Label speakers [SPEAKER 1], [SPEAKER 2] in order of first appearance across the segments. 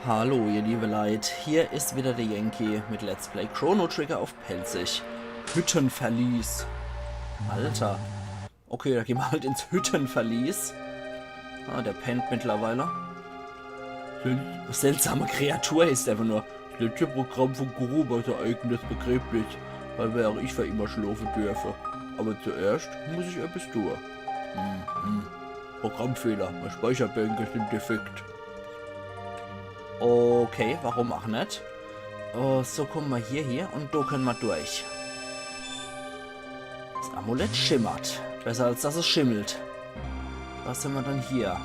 [SPEAKER 1] Hallo ihr liebe Leid, hier ist wieder der Yankee mit Let's Play Chrono Trigger auf Pelzig. Hüttenverlies. Alter. Okay, da gehen wir halt ins Hüttenverlies. Ah, der pennt mittlerweile. Seltsame Kreatur ist einfach nur. Das letzte Programm von Guru war sein eigenes Begräbnis, weil wäre ich für immer schlafen dürfe. Aber zuerst muss ich etwas tun. Programmfehler, meine Speicherbänke sind defekt. Okay, warum auch nicht? So, kommen wir hier und da können wir durch. Das Amulett schimmert. Besser als dass es schimmelt. Was sind wir dann hier?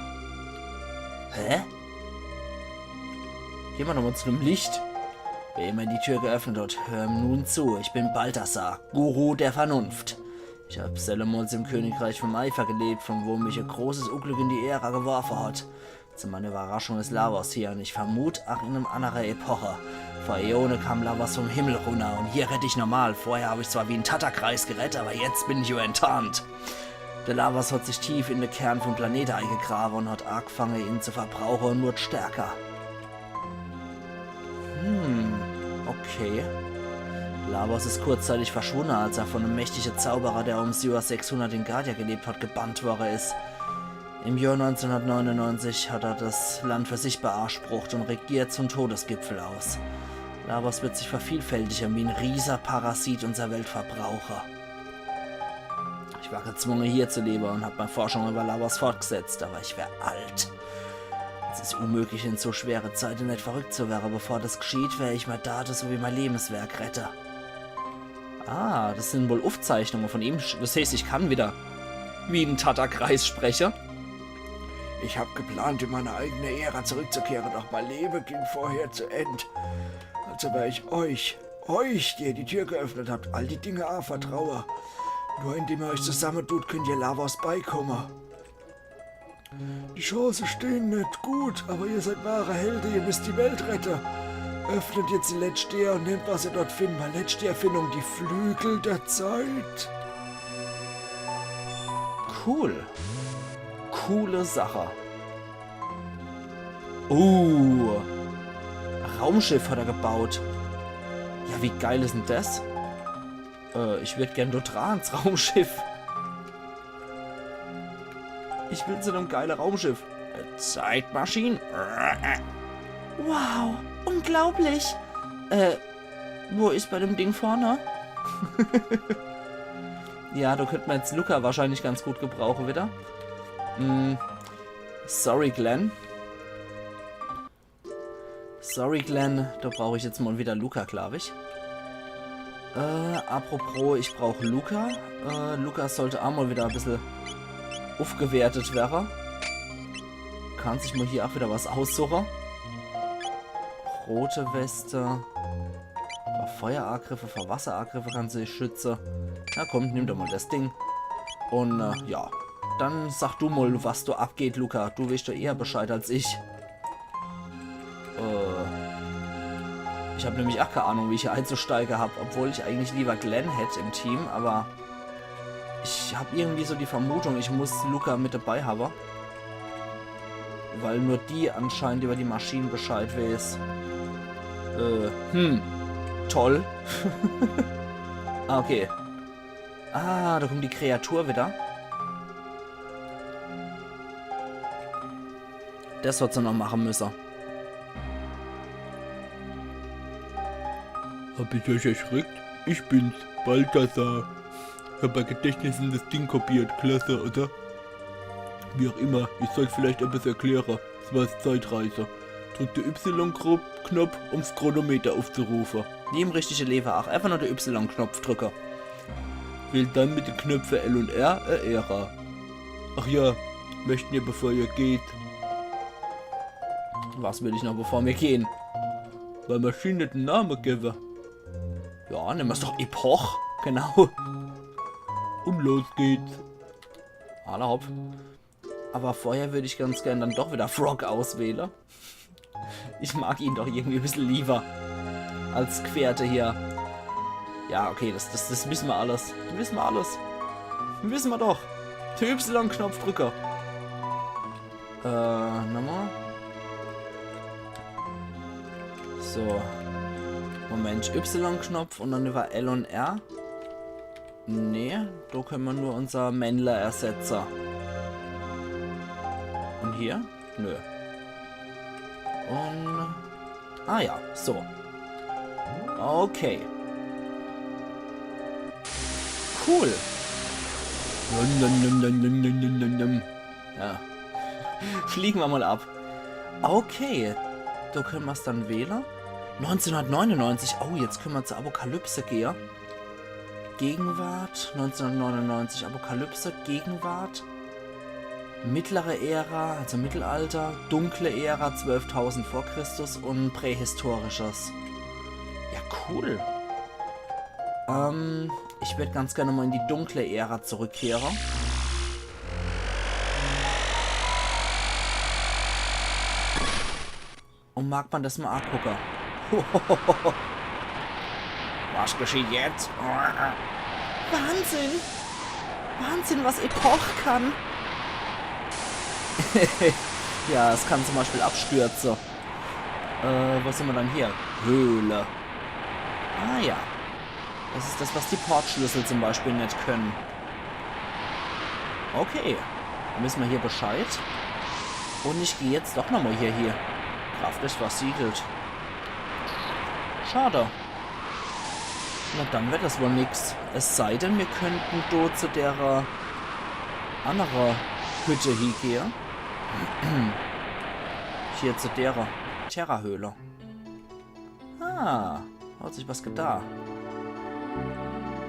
[SPEAKER 1] Hä? Gehen wir nochmal zu dem Licht. Wer immer die Tür geöffnet hat, hör ihm nun zu. Ich bin Balthasar, Guru der Vernunft. Ich habe seltenmals im Königreich vom Eifer gelebt, von wo mich ein großes Unglück in die Ära geworfen hat. Zu meiner Überraschung ist Lavos hier und ich vermute auch in einer anderen Epoche. Vor Äonen kam Lavos vom Himmel runter und hier rette ich normal. Vorher habe ich zwar wie ein Tatterkreis gerettet, aber jetzt bin ich enttarnt. Der Lavos hat sich tief in den Kern vom Planeten eingegraben und hat angefangen, ihn zu verbrauchen und wird stärker. Okay. Lavos ist kurzzeitig verschwunden, als er von einem mächtigen Zauberer, der ums Jahr 600 in Gardia gelebt hat, gebannt worden ist. Im Jahr 1999 hat er das Land für sich beansprucht und regiert zum Todesgipfel aus. Lavos wird sich vervielfältigen wie ein rieser Parasit unserer Weltverbraucher. Ich war gezwungen, hier zu leben und habe meine Forschung über Lavos fortgesetzt, aber ich wäre alt. Es ist unmöglich, in so schwere Zeiten nicht verrückt zu werden. Bevor das geschieht, wäre ich mein Daten sowie mein Lebenswerk rette. Ah, das sind wohl Aufzeichnungen von ihm. Das heißt, ich kann wieder wie ein Tatterkreis sprechen.
[SPEAKER 2] Ich habe geplant, in meine eigene Ära zurückzukehren, doch mein Leben ging vorher zu Ende. Also wäre ich euch, die ihr die Tür geöffnet habt, all die Dinge vertraue. Nur indem ihr euch zusammentut, könnt ihr Lavos beikommen. Die Chancen stehen nicht gut, aber ihr seid wahre Helden, ihr müsst die Welt retten. Öffnet jetzt die letzte und nehmt, was ihr dort findet. Meine letzte Erfindung, die Flügel der Zeit.
[SPEAKER 1] Cool. Coole Sache. Raumschiff hat er gebaut. Ja, wie geil ist denn das? Ich würde gern dort dran ins Raumschiff. Ich will zu einem geilen Raumschiff. Zeitmaschine. Wow, unglaublich. Wo ist bei dem Ding vorne? Ja, da könnte man jetzt Luca wahrscheinlich ganz gut gebrauchen wieder. Sorry, Glenn. Sorry, Glenn. Da brauche ich jetzt mal wieder Luca, glaube ich. Apropos, ich brauche Luca. Luca sollte auch mal wieder ein bisschen aufgewertet werden. Kann sich mal hier auch wieder was aussuchen. Rote Weste. Vor Feuerangriffe, vor Wasserangriffe kann sie sich schützen. Na komm, nimm doch mal das Ding. Und ja. Dann sag du mal, was da abgeht, Luca. Du weißt doch eher Bescheid als ich. Ich habe nämlich auch keine Ahnung, wie ich hier einzusteigen habe, obwohl ich eigentlich lieber Glenn hätte im Team, aber ich habe irgendwie so die Vermutung, ich muss Luca mit dabei haben. Weil nur die anscheinend über die Maschinen Bescheid weiß. Toll. Okay. Ah, da kommt die Kreatur wieder. Das wird sie noch machen müssen.
[SPEAKER 3] Hab ich euch erschreckt? Ich bin's, Balthasar. Ich hab bei Gedächtnis in das Ding kopiert. Klasse, oder? Wie auch immer, ich soll vielleicht etwas erklären. Es war Zeitreise. Drück den Y-Knopf, um das Chronometer aufzurufen.
[SPEAKER 1] Wie im richtigen Leben auch. Einfach nur den Y-Knopf drücken.
[SPEAKER 3] Wählt dann mit den Knöpfen L und R eine Ära. Ach ja, möchten ihr, bevor ihr geht,
[SPEAKER 1] Was will ich noch, bevor wir gehen?
[SPEAKER 3] weil Maschinen nicht einen Namen geben.
[SPEAKER 1] Ja, nehmen wir es doch Epoch. Genau.
[SPEAKER 3] Und los geht's.
[SPEAKER 1] Aller Hopf. Aber vorher würde ich ganz gern dann doch wieder Frog auswählen. Ich mag ihn doch irgendwie ein bisschen lieber. Als Querte hier. Ja, okay, das wissen wir alles. Das wissen wir alles. Wissen wir doch. Der Y-Knopf drücken. Nochmal. So. Moment, Y-Knopf und dann über L und R. Nee, da können wir nur unser Männler-Ersetzer. Und hier? Nö. Und... Ah ja, so. Okay. Cool. Ja. Fliegen wir mal ab. Okay. Da können wir es dann wählen. 1999. Oh, jetzt können wir zur Apokalypse gehen. Gegenwart. 1999. Apokalypse. Gegenwart. Mittlere Ära, also Mittelalter. Dunkle Ära, 12.000 vor Christus. Und Prähistorisches. Ja, cool. Ich würde ganz gerne mal in die dunkle Ära zurückkehren. Und mag man das mal angucken. Was geschieht jetzt? Wahnsinn! Wahnsinn, was Epoch kann! Ja, es kann zum Beispiel abstürzen. Was sind wir dann hier? Höhle. Ah ja. Das ist das, was die Portschlüssel zum Beispiel nicht können. Okay. Dann wissen wir hier Bescheid. Und ich gehe jetzt doch nochmal hier. Kraft ist versiegelt. Schade. Na, dann wird das wohl nix. Es sei denn, wir könnten dort zu der anderen Hütte hier gehen. Hier zu der Terra-Höhle. Ah, hat sich was getan.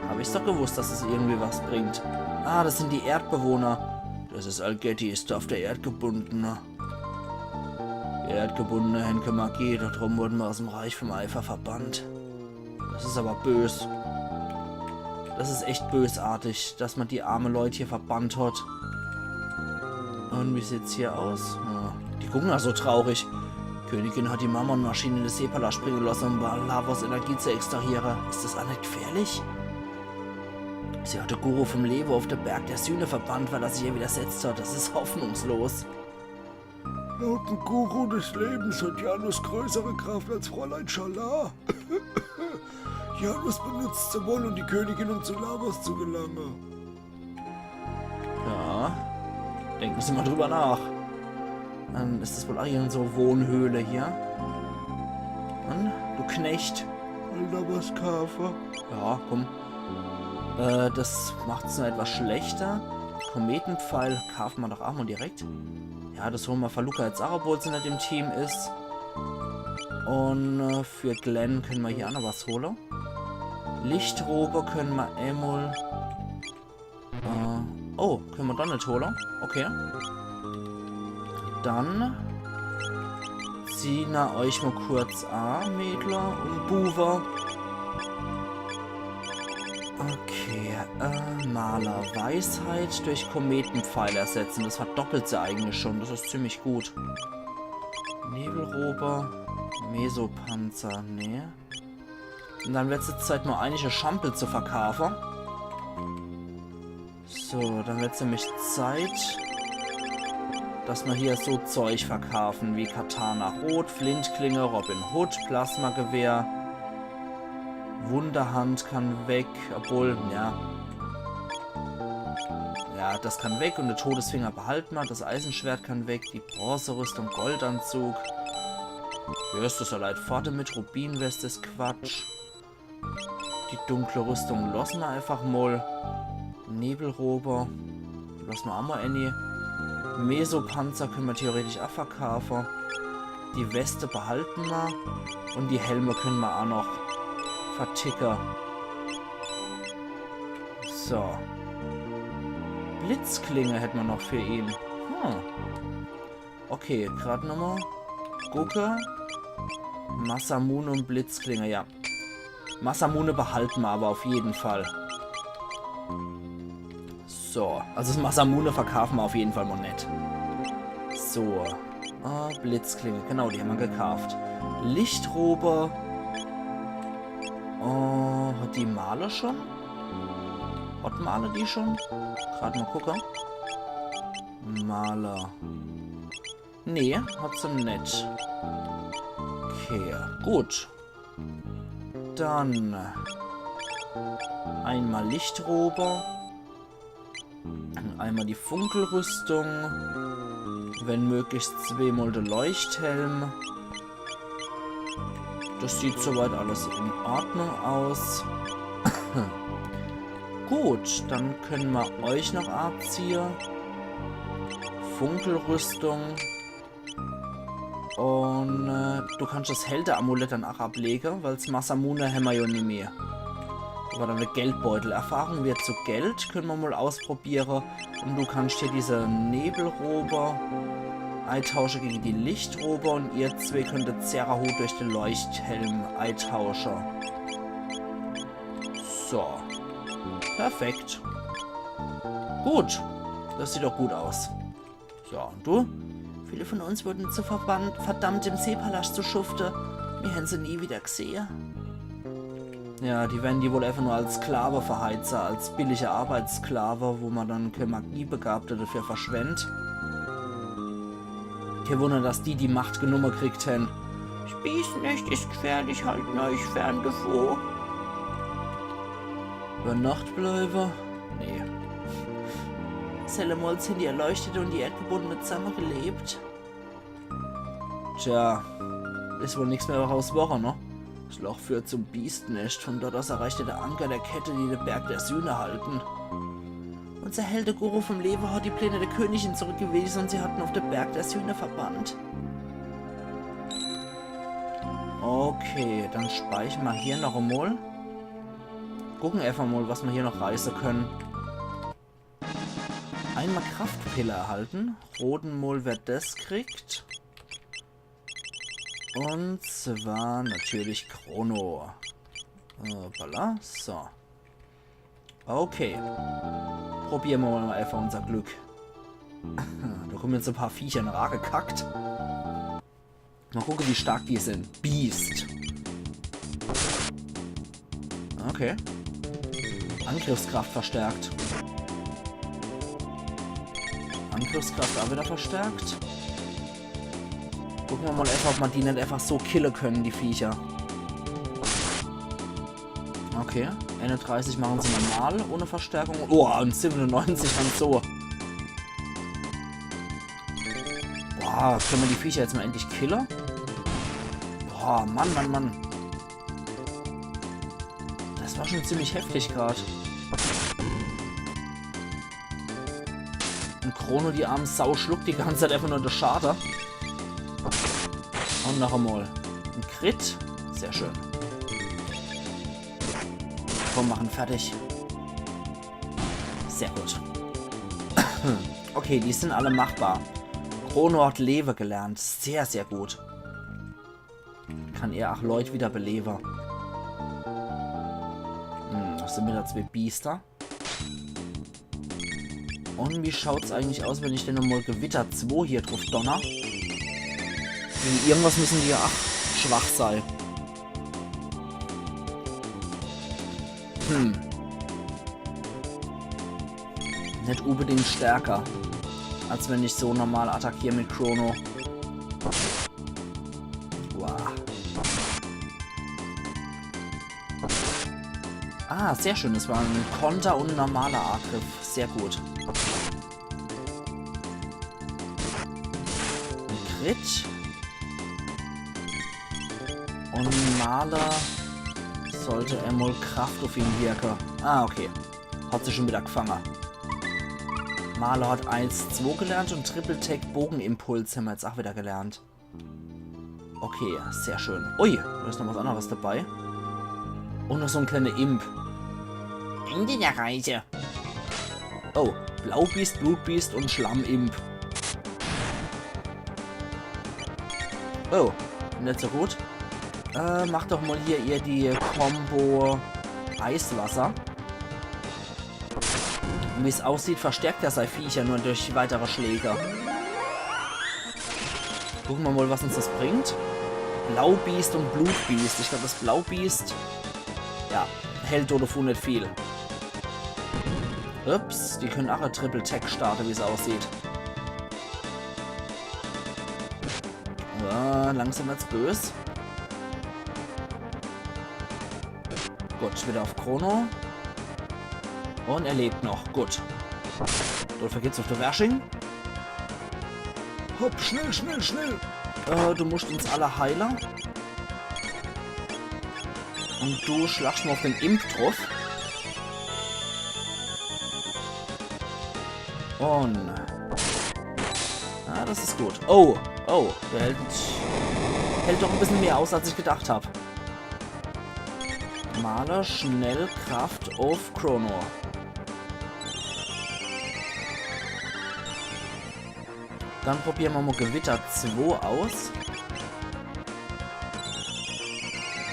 [SPEAKER 1] Habe ich doch gewusst, dass es irgendwie was bringt. Ah, das sind die Erdbewohner. Das ist Algetti, ist auf der Erdgebundene. Die erdgebundene Henke Magie, darum wurden wir aus dem Reich vom Eifer verbannt. Das ist aber bös. Das ist echt bösartig, dass man die armen Leute hier verbannt hat. Und wie sieht's hier aus? Ja, die gucken ja so traurig. Die Königin hat die Mammon-Maschine in den Seepalast springen lassen, um Lavos Energie zu extrahieren. Ist das auch nicht gefährlich? Sie hat den Guru vom Leben auf den Berg der Sühne verbannt, weil er sich ihr widersetzt hat. Das ist hoffnungslos.
[SPEAKER 2] Laut dem Guru des Lebens hat Janus größere Kraft als Fräulein Schala. Janus benutzt sie wohl, um die Königin und zu Lavos zu gelangen.
[SPEAKER 1] Ja, denken Sie mal drüber nach. Dann ist das wohl auch irgend so Wohnhöhle hier. Und, du Knecht.
[SPEAKER 2] Alter, was Kafer?
[SPEAKER 1] Ja, komm. Das macht es noch etwas schlechter. Kometenpfeil kaufen wir doch auch mal direkt. Ja, das holen wir für Luca jetzt auch, obwohl sie nicht im Team ist. Und für Glenn können wir hier auch noch was holen. Lichtrobe können wir Emul. Oh, können wir dann nicht holen? Okay. Dann ziehen wir euch mal kurz an, Mädler und Buwer. Okay, Maler Weisheit durch Kometenpfeil ersetzen. Das verdoppelt sie eigentlich schon. Das ist ziemlich gut. Nebelrober, Mesopanzer, nee. Und dann wird es jetzt Zeit, nur einige Schampel zu verkaufen. So, dann wird es nämlich Zeit, dass wir hier so Zeug verkaufen wie Katana Rot, Flintklinge, Robin Hood, Plasmagewehr. Wunderhand kann weg, obwohl, ja. Ja, das kann weg und der Todesfinger behalten wir. Das Eisenschwert kann weg, die Bronzerüstung, Goldanzug. Hier ist das ja leid vorne mit, Rubinweste ist Quatsch. Die dunkle Rüstung lassen wir einfach mal. Nebelrober lassen wir auch mal any. Mesopanzer können wir theoretisch auch verkaufen. Die Weste behalten wir. Und die Helme können wir auch noch verticker. So. Blitzklinge hätten wir noch für ihn. Okay, gerade nochmal. Gucke. Masamune und Blitzklinge, ja. Masamune behalten wir aber auf jeden Fall. So. Also das Masamune verkaufen wir auf jeden Fall mal nicht. So. Blitzklinge. Genau, die haben wir gekauft. Lichtrobe. Hat die Maler schon? Hat Maler die schon? Gerade mal gucken. Maler. Nee, hat sie nicht. Okay, gut. Dann einmal Lichtrober. Einmal die Funkelrüstung. Wenn möglich zweimal der Leuchthelm. Das sieht soweit alles in Ordnung aus. Gut, dann können wir euch noch abziehen. Funkelrüstung. Und du kannst das Heldenamulett dann auch ablegen, weil das Masamune haben wir ja nicht mehr. Aber dann der Geldbeutel. Erfahrung wird zu Geld, können wir mal ausprobieren. Und du kannst hier diese Nebelrober eintauschen gegen die Lichtrober und ihr zwei könntet Zerahu durch den Leuchthelm eintauschen. So. Perfekt. Gut. Das sieht doch gut aus. So, und du? Viele von uns wurden zu verdammt im Seepalast zu schuften. Wir haben sie nie wieder gesehen. Ja, die werden die wohl einfach nur als Sklave verheizen, als billige Arbeitssklave, wo man dann keine Magiebegabte dafür verschwendet. Kein Wunder, dass die Macht genommen kriegt haben. Spießnächt ist gefährlich, halten euch fern davor. Über Nacht bleiben? Nee. Sellemolz sind die Erleuchtete und die Erdgebundene zusammengelebt. Tja, ist wohl nichts mehr raus Woche, ne? Das Loch führt zum Biestnest. Von dort aus erreichte der Anker der Kette, die den Berg der Sühne halten. Unser Held der Guru vom Leber hat die Pläne der Königin zurückgewiesen und sie hatten auf den Berg der Sühne verbannt. Okay, dann speichern wir hier noch einmal. Gucken einfach mal, was wir hier noch reißen können. Einmal Kraftpille erhalten. Roten Mol, wer das kriegt. Und zwar natürlich Chrono. Voilà. So. Okay. Probieren wir mal einfach unser Glück. Da kommen jetzt ein paar Viecher nachgekackt. Mal gucken, wie stark die sind. Biest. Okay. Angriffskraft verstärkt. Angriffskraft auch wieder verstärkt. Gucken wir mal einfach, ob man die nicht einfach so killen können, die Viecher. Okay. 31 machen sie normal, ohne Verstärkung. Oh, und 97 dann so. Boah, können wir die Viecher jetzt mal endlich killen? Boah, Mann, Mann, Mann. Das war schon ziemlich heftig gerade. Und Chrono, die arme Sau, schluckt die ganze Zeit einfach nur das Schade. Und noch einmal. Ein Crit. Sehr schön. Komm, machen fertig. Sehr gut. Okay, die sind alle machbar. Chrono hat Leben gelernt. Sehr, sehr gut. Kann er auch Leute wieder beleben. Das sind wieder 2 Biester. Und wie schaut es eigentlich aus, wenn ich denn nochmal Gewitter 2 hier drauf donner? Wegen irgendwas müssen die ja schwach sein. Nicht unbedingt stärker, als wenn ich so normal attackiere mit Chrono. Wow. Ah, sehr schön. Das war ein Konter und ein normaler Angriff. Sehr gut. Ein Crit. Und Maler sollte er mal Kraft auf ihn wirken. Ah, okay. Hat sich schon wieder gefangen. Maler hat 1-2 gelernt und Triple Tech Bogenimpuls haben wir jetzt auch wieder gelernt. Okay, sehr schön. Ui, da ist noch was anderes dabei. Und noch so ein kleiner Imp. Ende der Reise. Oh, Blaubiest, Blutbiest und Schlammimp. Oh, nicht so gut. Mach doch mal hier ihr die Combo Eiswasser. Und wie es aussieht, verstärkt er sein Viecher nur durch weitere Schläge. Gucken wir mal, was uns das bringt. Blaubiest und Blutbiest. Ich glaube, das Blaubiest, ja, hält oder nicht viel. Ups, die können auch ein Triple Tech starten, wie es aussieht. Ja, langsam wird's böse. Gut, wieder auf Chrono. Und er lebt noch. Gut. Dafür geht's auf der Washing.
[SPEAKER 2] Hopp, schnell, schnell, schnell.
[SPEAKER 1] Du musst uns alle heilen. Und du schlagst mal auf den Imp drauf. Und... Ah, das ist gut. Oh, oh, der hält doch ein bisschen mehr aus, als ich gedacht habe. Male schnell Kraft auf Chrono. Dann probieren wir mal Gewitter 2 aus.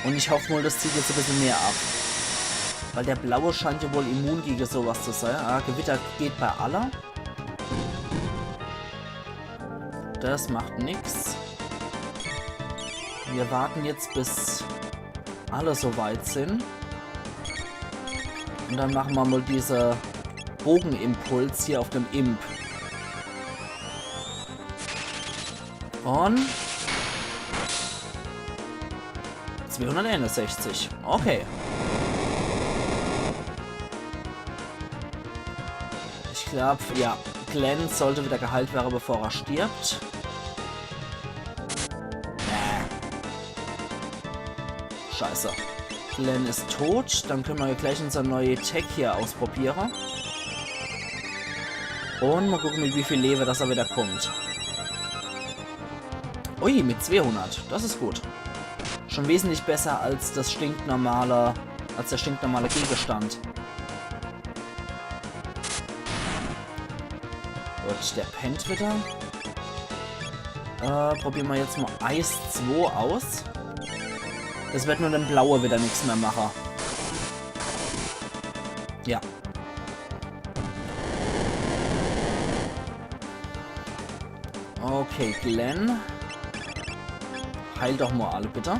[SPEAKER 1] Und ich hoffe mal, das zieht jetzt ein bisschen mehr ab. Weil der blaue scheint ja wohl immun gegen sowas zu sein. Ah, Gewitter geht bei aller. Das macht nichts. Wir warten jetzt, bis alle soweit sind. Und dann machen wir mal diese Bogenimpuls hier auf dem Imp. Und 261. Okay. Ich glaube, ja, Glenn sollte wieder geheilt werden, bevor er stirbt. Scheiße. Glenn ist tot. Dann können wir gleich unser neue Tech hier ausprobieren. Und mal gucken, mit wie viel Leben das er wieder kommt. Ui, mit 200. Das ist gut. Schon wesentlich besser als das stinknormale, der stinknormale Gegenstand. Gut, der pennt wieder. Probieren wir jetzt mal Eis 2 aus. Das wird nur dem Blaue wieder nichts mehr machen. Ja. Okay, Glenn. Heil doch mal alle, bitte.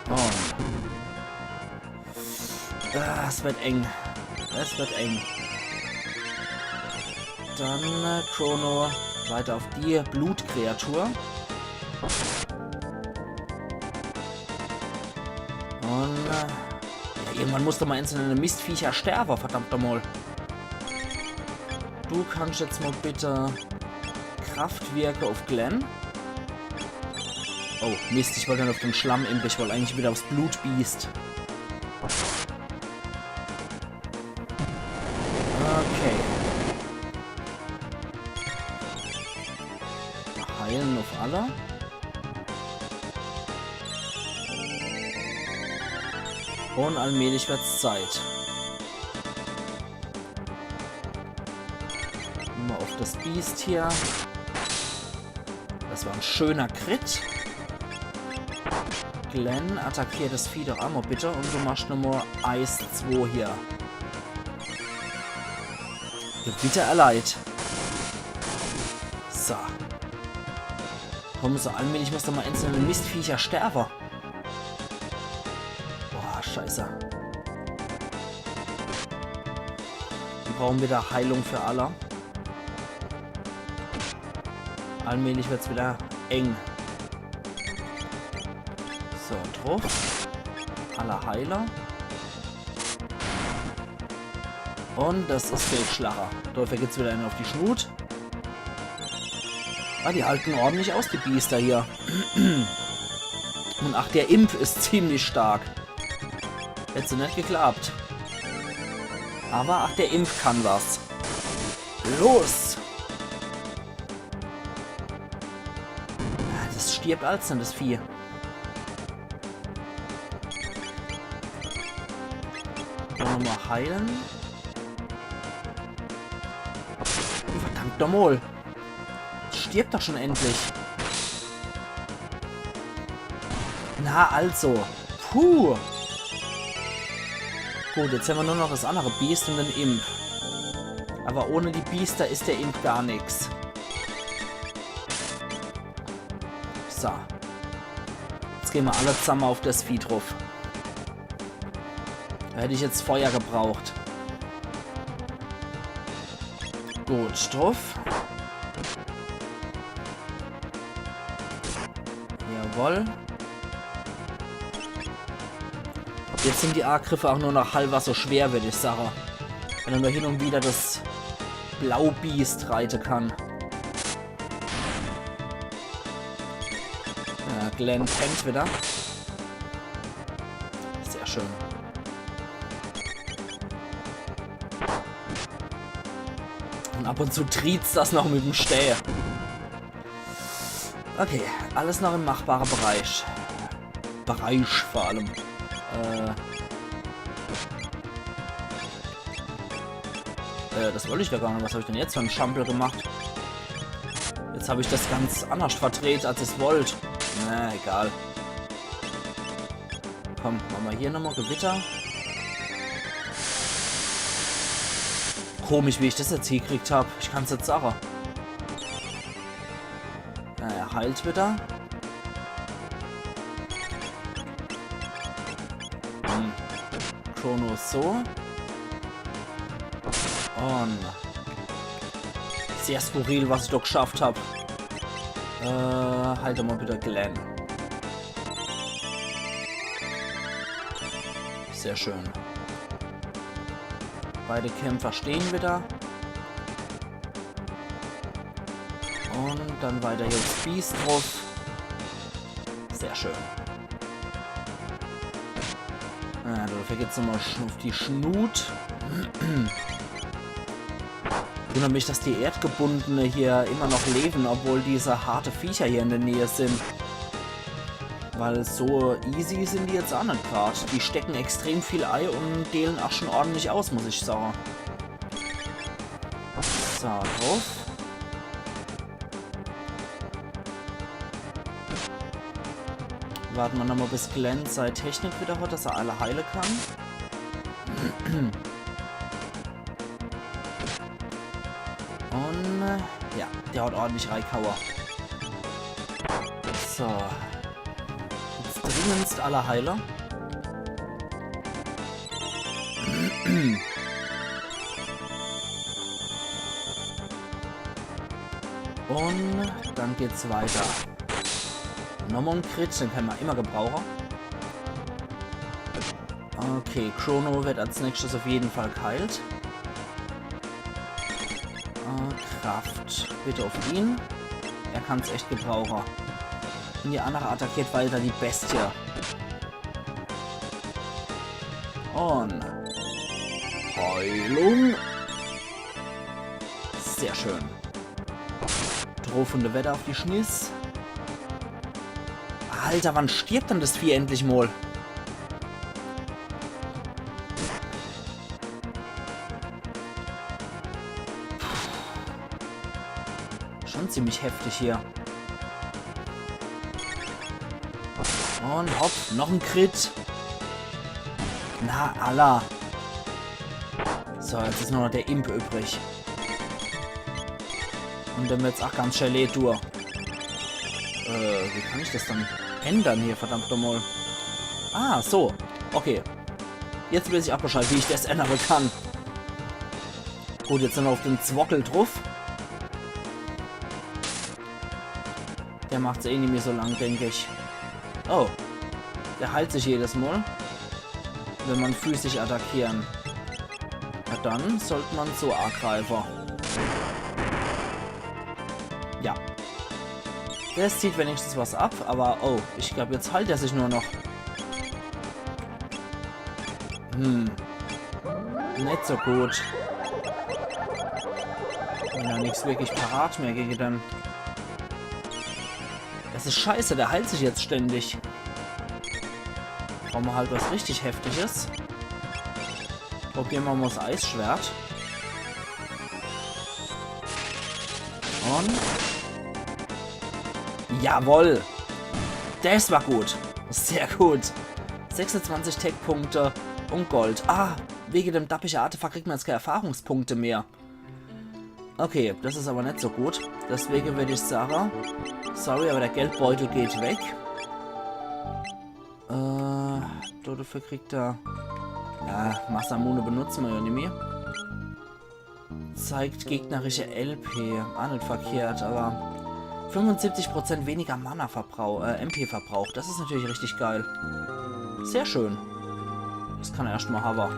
[SPEAKER 1] Und. Es wird eng. Es wird eng. Dann Chrono weiter auf die Blutkreatur. Und ja, irgendwann muss doch mal einzelne Mistviecher sterben, verdammt nochmal. Du kannst jetzt mal bitte Kraftwerke auf Glenn. Oh, Mist, ich wollte dann auf den Schlammimp, ich wollte eigentlich wieder aufs Blutbiest. Okay. Heilen auf alle. Und allmählich wird's Zeit. Mal auf das Biest hier. Das war ein schöner Crit. Glenn, attackiert das Vieh doch einmal bitte. Und du machst nochmal Eis 2 hier. Gewitter erleiht. So. Komm, so allmählich muss doch mal einzelne Mistviecher sterben. Boah, scheiße. Wir brauchen wieder Heilung für alle. Allmählich wird es wieder eng. So, drauf. Alle Heiler. Und das ist Feldschlager. Dafür geht's wieder einen auf die Schnut. Ah, die halten ordentlich aus, die Biester hier. Und ach, der Imp ist ziemlich stark. Hätte nicht geklappt. Aber ach, der Imp kann was. Los! Das stirbt als denn das Vieh. Nochmal heilen. Verdammt nochmal. Stirbt doch schon endlich. Na also. Puh. Gut, jetzt haben wir nur noch das andere Biest und den Imp. Aber ohne die Biester ist der Imp gar nichts. So. Jetzt gehen wir alle zusammen auf das Vieh drauf. Da hätte ich jetzt Feuer gebraucht. Gut, drauf. Jawohl. Jetzt sind die A-Griffe auch nur noch halber so schwer, würde ich sagen. Wenn er nur hin und wieder das Blaubiest reiten kann. Ja, Glenn pennt wieder. Sehr schön. Und ab und zu triezt das noch mit dem Stäh. Okay, alles noch im machbaren Bereich. Vor allem. Das wollte ich da gar nicht. Was habe ich denn jetzt für einen Schampel gemacht? Jetzt habe ich das ganz anders verdreht, als ich es wollte. Na, egal. Komm, machen wir hier nochmal Gewitter. Komisch, wie ich das jetzt hier gekriegt habe. Ich kann es jetzt sagen. Er heilt wieder. Chrono so. Und sehr skurril, was ich doch geschafft habe. Halte mal bitte Glenn. Sehr schön. Beide Kämpfer stehen wieder. Und dann weiter jetzt Beast drauf. Sehr schön. Dafür geht es nochmal auf die Schnut. Wundert mich, dass die Erdgebundene hier immer noch leben, obwohl diese harte Viecher hier in der Nähe sind. Weil so easy sind die jetzt auch nicht gerade. Die stecken extrem viel Ei und dehlen auch schon ordentlich aus, muss ich sagen. So, drauf. Warten wir nochmal, bis Glenn seine Technik wieder hat, dass er alle heilen kann. Und ja, der hat ordentlich Reikauer. So. Jetzt dringendst alle Heiler. Und dann geht's weiter. Nochmal ein Crit, den können wir immer gebrauchen. Okay, Chrono wird als nächstes auf jeden Fall geheilt. Kraft, bitte auf ihn. Er kann es echt gebrauchen. Und die andere attackiert weiter die Bestie. Und Heilung. Sehr schön. Drohende Wetter auf die Schniss. Alter, wann stirbt denn das Vieh endlich mal? Schon ziemlich heftig hier. Und hopp, noch ein Crit. Na, Allah. So, jetzt ist nur noch der Imp übrig. Und dann wird's auch ganz schnell durch. Wie kann ich das dann ändern hier, verdammt nochmal? Ah, so. Okay. Jetzt weiß ich auch Bescheid, wie ich das ändern kann. Gut, jetzt sind wir auf den Zwockel drauf. Der macht es eh nicht mehr so lang, denke ich. Oh. Der heilt sich jedes Mal. Wenn man physisch attackieren. Na dann sollte man so angreifen. Ja. Das zieht wenigstens was ab, aber oh, ich glaube, jetzt heilt er sich nur noch. Nicht so gut. Wenn er nichts wirklich parat mehr gegen dann. Das ist scheiße, der heilt sich jetzt ständig. Brauchen wir halt was richtig Heftiges. Probieren wir mal das Eisschwert. Und jawohl! Das war gut. Sehr gut. 26 Tech-Punkte und Gold. Ah, wegen dem dappischen Artefakt kriegt man jetzt keine Erfahrungspunkte mehr. Okay, das ist aber nicht so gut. Deswegen würde ich sagen, sorry, aber der Geldbeutel geht weg. Dafür kriegt er... Ja, Masamune benutzen wir ja nicht mehr. Zeigt gegnerische LP. Ah, nicht verkehrt, aber... 75% weniger Mana-Verbrauch, MP-Verbrauch. Das ist natürlich richtig geil. Sehr schön. Das kann er erstmal haben.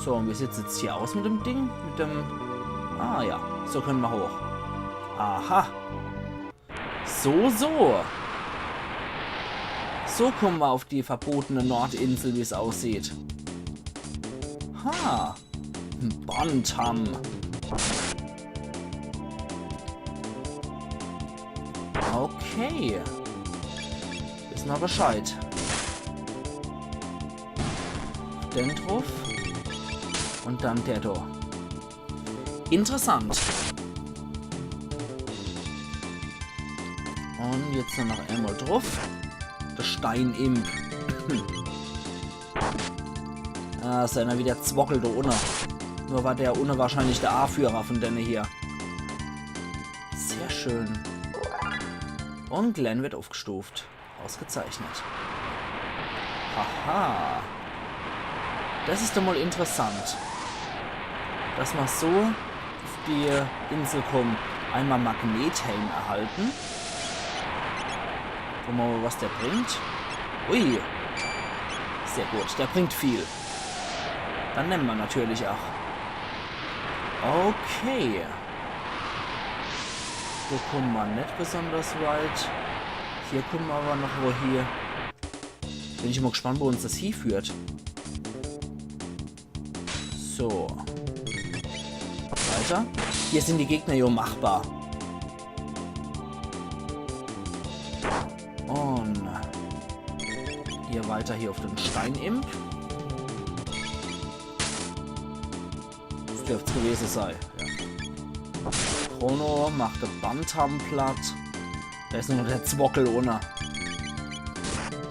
[SPEAKER 1] So, und wie sieht es jetzt hier aus mit dem Ding? Mit dem... Ah ja, so können wir hoch. Aha. So. So kommen wir auf die verbotene Nordinsel, wie es aussieht. Ha. Bantam. Okay. Wissen wir Bescheid. Den drauf. Und dann der da. Interessant. Und jetzt noch einmal drauf. Der Steinimp. Ah, ist einer wieder Zwockel da unten. Nur war der unten wahrscheinlich der A-Führer von denen hier. Sehr schön. Und Glenn wird aufgestuft. Ausgezeichnet. Haha. Das ist doch mal interessant. Dass man so auf die Insel kommt. Einmal Magnethelm erhalten. Gucken wir mal, was der bringt. Ui. Sehr gut. Der bringt viel. Dann nehmen wir natürlich auch. Okay. Da kommen wir nicht besonders weit. Hier kommen wir aber noch woher. Bin ich immer gespannt, wo uns das hier führt. So. Weiter. Hier sind die Gegner ja machbar. Und hier weiter hier auf den Steinimp. Das dürfte es gewesen sein. Ja. Chrono macht den Bantam platt. Da ist nur noch der Zwockel ohne.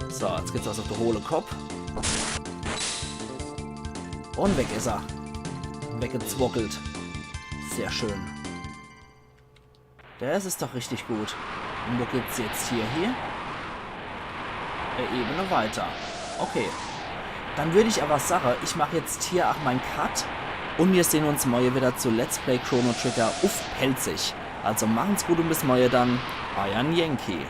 [SPEAKER 1] So, jetzt geht's also auf den hohle Kopf. Und weg ist er. Weggezwockelt. Sehr schön. Das ist doch richtig gut. Und wo geht's jetzt hier? Der Ebene weiter. Okay. Dann würde ich aber sagen, ich mache jetzt hier auch meinen Cut. Und wir sehen uns morgen wieder zu Let's Play Chrono Trigger auf Pelzig. Also machen's gut und bis morgen dann. Euer Yankee.